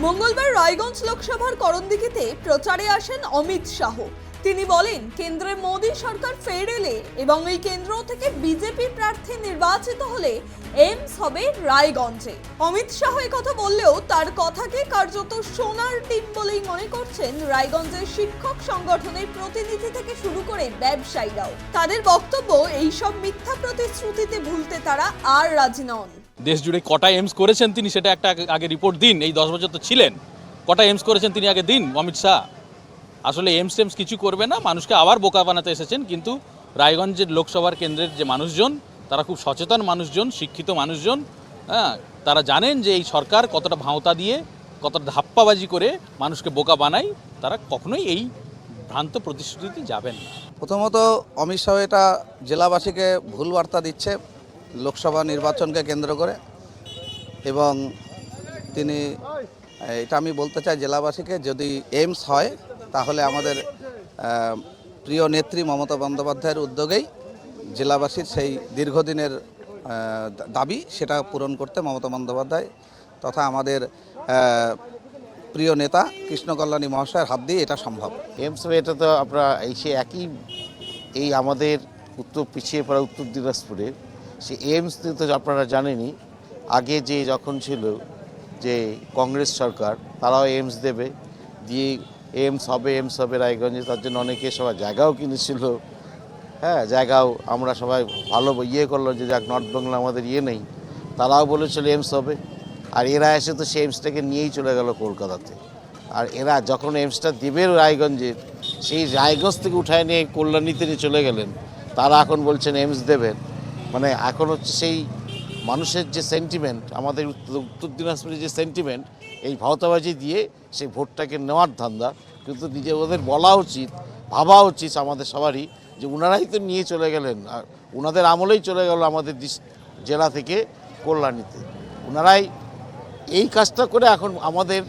মঙ্গলবার রায়গঞ্জ লোকসভার করণদিঘিতে প্রচারে আসেন অমিত শাহ। তিনি বলেন, কেন্দ্রে মোদী সরকার ফের এলে এবং এই কেন্দ্র থেকে বিজেপি প্রার্থী নির্বাচিত হলে এইমস হবে রায়গঞ্জে। অমিত শাহ কথা বললেও তার কথাকে কার্যত সোনার ডিম বলেই মনে করছেন রায়গঞ্জের শিক্ষক সংগঠনের প্রতিনিধি থেকে শুরু করে ব্যবসায়ীরাও। তাদের বক্তব্য, এইসব মিথ্যা প্রতিশ্রুতিতে ভুলতে তারা আর রাজি নন। দেশ জুড়ে কটা এইমস করেছেন তিনি, সেটা একটা আগে রিপোর্ট দিন। এই 10 বছর তো ছিলেন, কটা এইমস করেছেন তিনি আগে দিন অমিত শাহ। আসলে এইমস কিছু করবে না, মানুষকে আবার বোকা বানাতে এসেছেন। কিন্তু রায়গঞ্জের লোকসভার কেন্দ্রের যে মানুষজন, তারা খুব সচেতন মানুষজন, শিক্ষিত মানুষজন। তারা জানেন যে এই সরকার কতটা ভাঁওতা দিয়ে, কতটা ধাপ্পাবাজি করে মানুষকে বোকা বানায়। তারা কখনোই এই ভ্রান্ত প্রতিশ্রুতিতে যাবেন না। প্রথমত অমিত শাহ এটা জেলাবাসীকে ভুল বার্তা দিচ্ছে লোকসভা নির্বাচনকে কেন্দ্র করে, এবং তিনি এটা আমি বলতে চাই জেলাবাসীকে, যদি এইমস হয় তাহলে আমাদের প্রিয় নেত্রী মমতা বন্দ্যোপাধ্যায়ের উদ্যোগেই জেলাবাসীর সেই দীর্ঘদিনের দাবি সেটা পূরণ করতে মমতা বন্দ্যোপাধ্যায় তথা আমাদের প্রিয় নেতা কৃষ্ণ কল্যাণী মহাশয়ের হাত দিয়ে এটা সম্ভব। এইমস এটা তো আমরা এই আমাদের পিছিয়ে পড়া উত্তর দিনাজপুরের সে এইমস তো আপনারা জানেনই। আগে যে যখন ছিল যে কংগ্রেস সরকার, তারাও এইমস দেবে, দিয়ে এইমস হবে রায়গঞ্জে। তার জন্য অনেকে সবাই জায়গাও কিনেছিল। জায়গাও আমরা সবাই ভালো করলো যে যাক, নর্থ বেঙ্গল আমাদের নেই, তারাও বলেছিল এইমস হবে। আর এরা এসে তো সেই এইমসটাকে নিয়েই চলে গেল কলকাতাতে। আর এরা যখন এইমসটা দেবে রায়গঞ্জে, সেই রায়গঞ্জ থেকে উঠায় নিয়ে কল্যাণীতে নিয়ে চলে গেলেন। তারা এখন বলছেন এইমস দেবেন। মানে এখন হচ্ছে সেই মানুষের যে সেন্টিমেন্ট, আমাদের উত্তর দিনাজপুরের যে সেন্টিমেন্ট, এই ভাওতাবাজি দিয়ে সেই ভোটটাকে নেওয়ার ধান্দা। কিন্তু নিজে ওদের বলা উচিত, ভাবা উচিত আমাদের সবারই, যে ওনারাই তো নিয়ে চলে গেলেন, আর ওনাদের আমলেই চলে গেল আমাদের জেলা থেকে কল্যাণীতে। ওনারাই এই কাজটা করে এখন আমাদের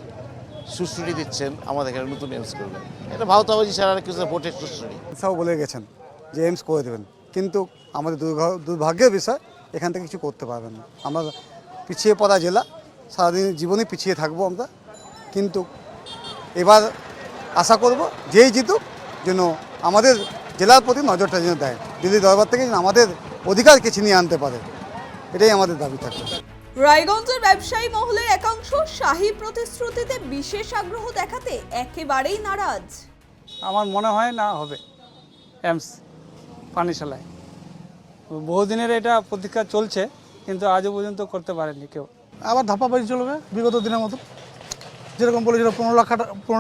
সুশ্রুতি দিচ্ছেন, আমাদের এখানে নতুন এইমস করবেন। এটা ভাওতাবাজি ছাড়া কিছু ভোটের সুশ্রুতি। সব বলে গেছেন যে এইমস করে দেবেন, কিন্তু আমাদের দুর্ভাগ্যের বিষয়, এখান থেকে কিছু করতে পারবেন না। আমরা পিছিয়ে পড়া জেলা, সারাদিন জীবনে পিছিয়ে থাকবো আমরা। কিন্তু এবার আশা করব যেই জিতুক যেন আমাদের জেলার প্রতি নজরটা যেন দেয়, দিল্লি দরবার থেকে যেন আমাদের অধিকারকে ছিনিয়ে আনতে পারে, এটাই আমাদের দাবি থাকবে। রায়গঞ্জের ব্যবসায়ী মহলের একাংশ শাহী প্রতিশ্রুতিতে বিশেষ আগ্রহ দেখাতে একেবারেই নারাজ। আমার মনে হয় না হবে এইমস পানিশালায়। বহুদিনের এটা প্রতীক্ষা চলছে, কিন্তু আজও পর্যন্ত করতে পারেনি কেউ। আবার ধাপ্পাবাজি চলবে বিগত দিনের মতো, যেরকম বলেছিল 15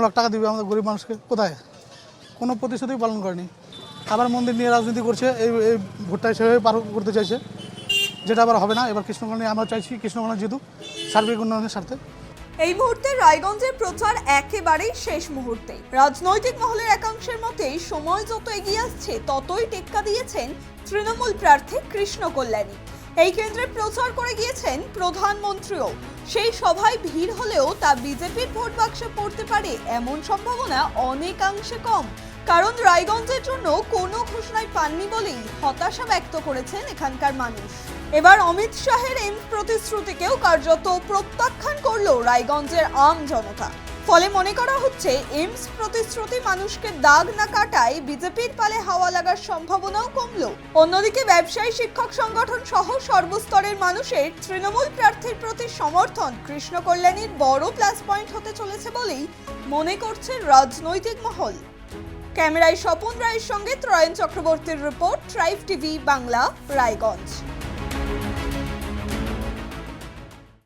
লাখ টাকা দিবে আমাদের গরিব মানুষকে। কোথায়? কোনো প্রতিশ্রুতি পালন করেনি। আবার মন্দির নিয়ে রাজনীতি করছে, এই ভোটটা সেভাবে পার করতে চাইছে, যেটা আবার হবে না। এবার কৃষ্ণকল্যাণী আমরা চাইছি কৃষ্ণকল্যাণী জিতুক সার্বিক উন্নয়নের স্বার্থে। এই মুহূর্তে রায়গঞ্জের প্রচার একেবারেই শেষ মুহূর্তে। রাজনৈতিক মহলের একাংশের মতে সময় যত এগিয়ে আসছে ততই টেক্কা দিয়েছেন তৃণমূল প্রার্থী কৃষ্ণ কল্যাণী। এই কেন্দ্রে প্রচার করে গিয়েছেন প্রধানমন্ত্রীও। সেই সভায় ভিড় হলেও তা বিজেপির ভোট বাক্সে পড়তে পারে এমন সম্ভাবনা অনেকাংশে কম, কারণ রায়গঞ্জের জন্য কোনো ঘোষণাই পাননি বলেই হতাশা ব্যক্ত করেছেন এখানকার মানুষ। এবার অমিত শাহের এইমস প্রতিশ্রুতিকেও কার্যত প্রত্যাখ্যান করলো রায়গঞ্জের আম জনতা। ফলে মনে করা হচ্ছে এইমস প্রতিশ্রুতি মানুষকে দাগ না কাটায় বিজেপির পালে হাওয়া লাগার সম্ভাবনাও কমলো। অন্যদিকে ব্যবসায়ী, শিক্ষক সংগঠন সহ সর্বস্তরের মানুষের তৃণমূল প্রার্থীর প্রতি সমর্থন কৃষ্ণ কল্যাণীর বড় প্লাস পয়েন্ট হতে চলেছে বলেই মনে করছে রাজনৈতিক মহল। ক্যামেরায় স্বপন রায়ের সঙ্গে ত্রয়ন চক্রবর্তীর report, tribe TV Bangla, Raiganj.